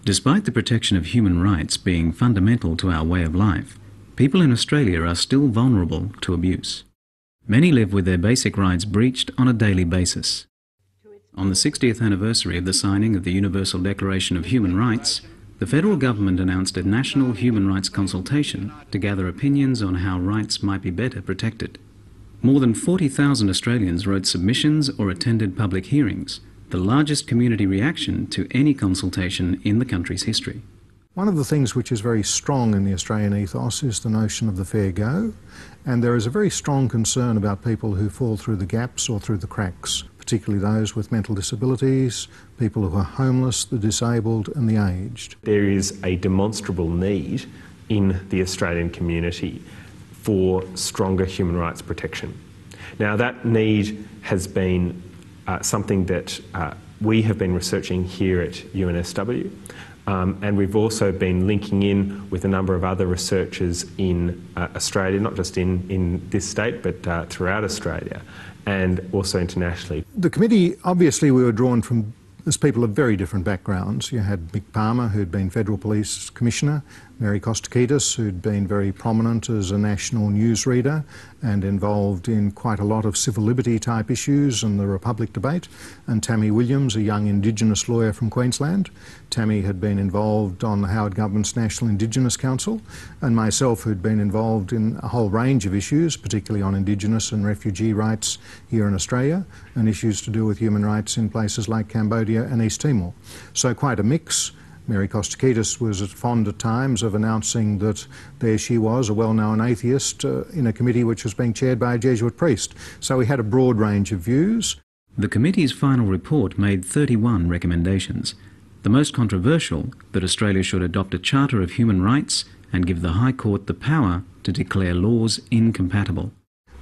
Despite the protection of human rights being fundamental to our way of life, people in Australia are still vulnerable to abuse. Many live with their basic rights breached on a daily basis. On the 60th anniversary of the signing of the Universal Declaration of Human Rights, the federal government announced a national human rights consultation to gather opinions on how rights might be better protected. More than 40,000 Australians wrote submissions or attended public hearings, the largest community reaction to any consultation in the country's history. One of the things which is very strong in the Australian ethos is the notion of the fair go, and there is a very strong concern about people who fall through the gaps or through the cracks, particularly those with mental disabilities, people who are homeless, the disabled and the aged. There is a demonstrable need in the Australian community for stronger human rights protection. Now that need has been something that we have been researching here at UNSW, and we've also been linking in with a number of other researchers in Australia, not just in this state but throughout Australia and also internationally. The committee, obviously we were drawn from as people of very different backgrounds. You had Mick Palmer, who'd been Federal Police Commissioner, Mary Kostakidis, who'd been very prominent as a national newsreader and involved in quite a lot of civil liberty type issues and the Republic debate, and Tammy Williams, a young Indigenous lawyer from Queensland. Tammy had been involved on the Howard Government's National Indigenous Council, and myself, who'd been involved in a whole range of issues, particularly on Indigenous and refugee rights here in Australia, and issues to do with human rights in places like Cambodia and East Timor. So quite a mix. Mary Kostakidis was fond at times of announcing that there she was, a well-known atheist, in a committee which was being chaired by a Jesuit priest. So we had a broad range of views. The committee's final report made 31 recommendations. The most controversial, that Australia should adopt a Charter of Human Rights and give the High Court the power to declare laws incompatible.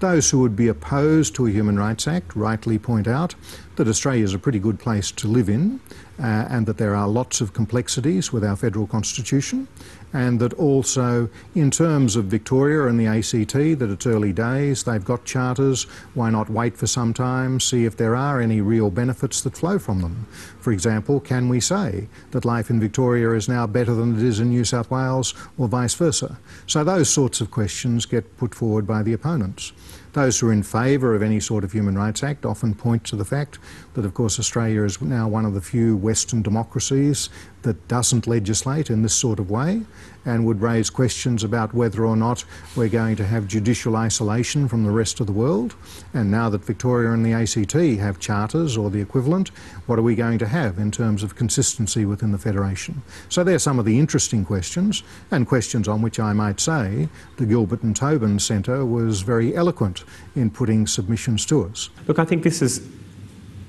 Those who would be opposed to a Human Rights Act rightly point out that Australia is a pretty good place to live in, and that there are lots of complexities with our federal constitution, and that also in terms of Victoria and the ACT, that it's early days, they've got charters, why not wait for some time, see if there are any real benefits that flow from them. For example, can we say that life in Victoria is now better than it is in New South Wales, or vice versa? So those sorts of questions get put forward by the opponents. Those who are in favour of any sort of Human Rights Act often point to the fact that, of course, Australia is now one of the few Western democracies that doesn't legislate in this sort of way, and would raise questions about whether or not we're going to have judicial isolation from the rest of the world. And now that Victoria and the ACT have charters or the equivalent, what are we going to have in terms of consistency within the Federation? So they're some of the interesting questions, and questions on which I might say the Gilbert and Tobin Centre was very eloquent in putting submissions to us. Look, I think this is,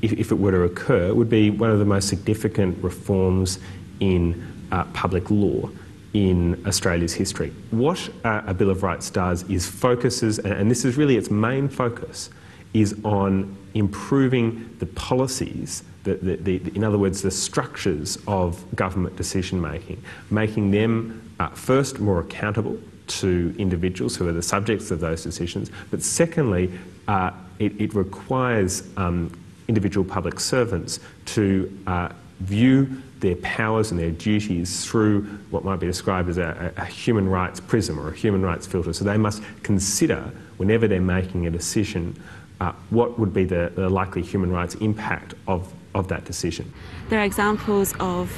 if it were to occur, would be one of the most significant reforms in public law in Australia's history. What a Bill of Rights does is focuses, and this is really its main focus, is on improving the policies, in other words, the structures of government decision making, making them first more accountable to individuals who are the subjects of those decisions, but secondly, it requires individual public servants to view their powers and their duties through what might be described as a human rights prism or a human rights filter. So they must consider, whenever they're making a decision, what would be the likely human rights impact of that decision. There are examples of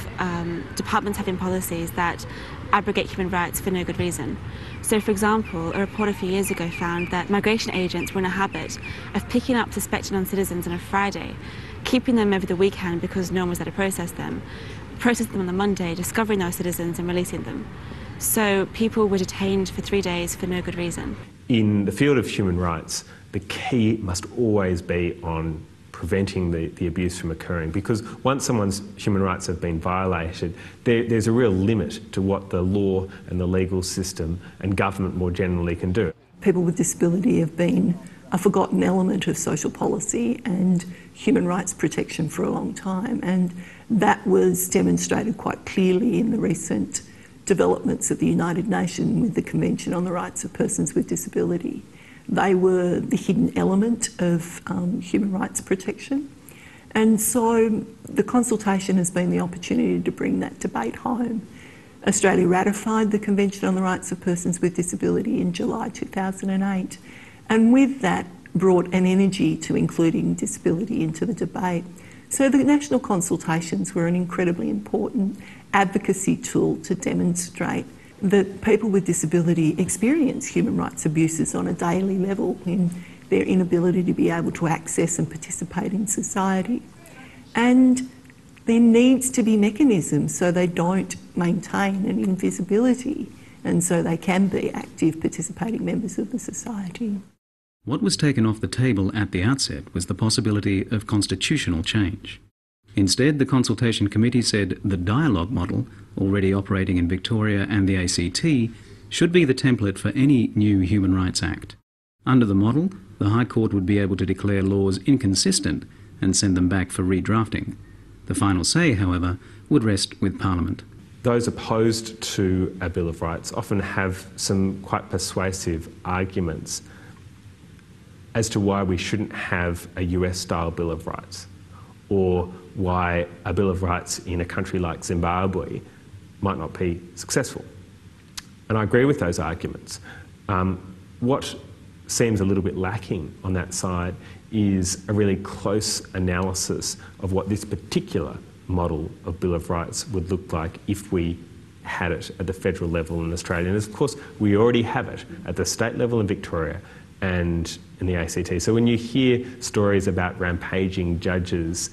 departments having policies that abrogate human rights for no good reason. So, for example, a report a few years ago found that migration agents were in a habit of picking up suspected non-citizens on a Friday, keeping them over the weekend because no one was there to process them on the Monday, discovering those citizens and releasing them. So people were detained for 3 days for no good reason. In the field of human rights, the key must always be on preventing the abuse from occurring, because once someone's human rights have been violated, there's a real limit to what the law and the legal system and government more generally can do. People with disability have been a forgotten element of social policy and human rights protection for a long time, and that was demonstrated quite clearly in the recent developments of the United Nations with the Convention on the Rights of Persons with Disability. They were the hidden element of human rights protection, And so the consultation has been the opportunity to bring that debate home. Australia ratified the Convention on the Rights of Persons with Disability in July 2008, and with that brought an energy to including disability into the debate. So the national consultations were an incredibly important advocacy tool to demonstrate that people with disability experience human rights abuses on a daily level in their inability to be able to access and participate in society. And there needs to be mechanisms so they don't maintain an invisibility and so they can be active participating members of the society. What was taken off the table at the outset was the possibility of constitutional change. Instead, the Consultation Committee said the dialogue model, already operating in Victoria and the ACT, should be the template for any new Human Rights Act. Under the model, the High Court would be able to declare laws inconsistent and send them back for redrafting. The final say, however, would rest with Parliament. Those opposed to a Bill of Rights often have some quite persuasive arguments as to why we shouldn't have a US-style Bill of Rights, or why a Bill of Rights in a country like Zimbabwe might not be successful. And I agree with those arguments. What seems a little bit lacking on that side is a really close analysis of what this particular model of Bill of Rights would look like if we had it at the federal level in Australia. And of course, we already have it at the state level in Victoria and in the ACT. So when you hear stories about rampaging judges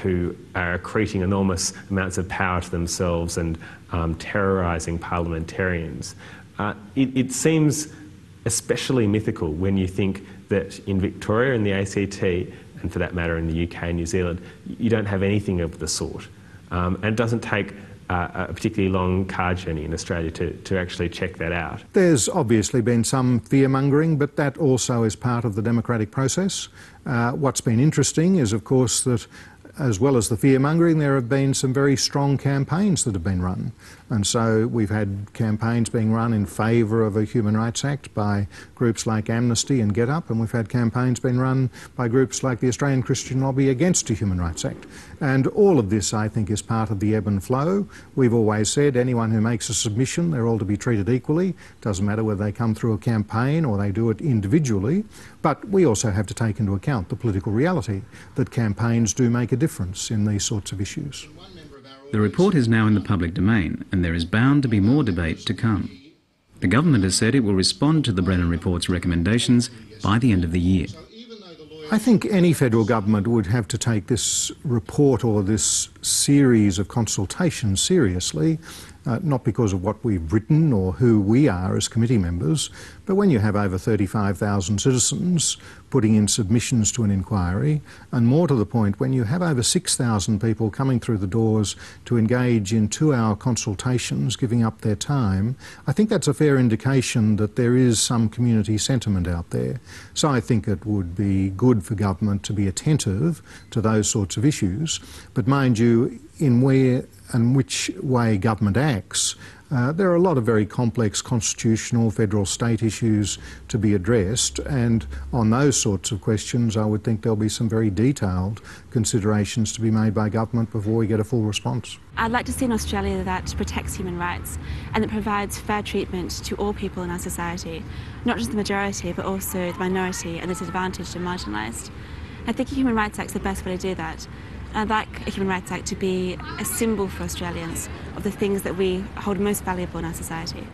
who are accreting enormous amounts of power to themselves and terrorising parliamentarians, it seems especially mythical when you think that in Victoria and the ACT, and for that matter in the UK and New Zealand, you don't have anything of the sort. And it doesn't take a particularly long car journey in Australia to actually check that out. There's obviously been some fear-mongering, but that also is part of the democratic process. What's been interesting is, of course, that as well as the fear-mongering, there have been some very strong campaigns that have been run. And so we've had campaigns being run in favour of a Human Rights Act by groups like Amnesty and Get Up, and we've had campaigns being run by groups like the Australian Christian Lobby against a Human Rights Act. And all of this, I think, is part of the ebb and flow. We've always said anyone who makes a submission, they're all to be treated equally. Doesn't matter whether they come through a campaign or they do it individually. But we also have to take into account the political reality that campaigns do make a difference in these sorts of issues. The report is now in the public domain, and there is bound to be more debate to come. The government has said it will respond to the Brennan report's recommendations by the end of the year. I think any federal government would have to take this report or this series of consultations seriously, not because of what we've written or who we are as committee members, but when you have over 35,000 citizens putting in submissions to an inquiry, and more to the point, when you have over 6,000 people coming through the doors to engage in 2-hour consultations, giving up their time, I think that's a fair indication that there is some community sentiment out there. So I think it would be good for government to be attentive to those sorts of issues. But mind you, in where and which way government acts, there are a lot of very complex constitutional, federal, state issues to be addressed, and on those sorts of questions I would think there'll be some very detailed considerations to be made by government before we get a full response. I'd like to see an Australia that protects human rights and that provides fair treatment to all people in our society, not just the majority but also the minority and the disadvantaged and marginalised. I think a Human Rights Act is the best way to do that. I'd like a Human Rights Act to be a symbol for Australians of the things that we hold most valuable in our society.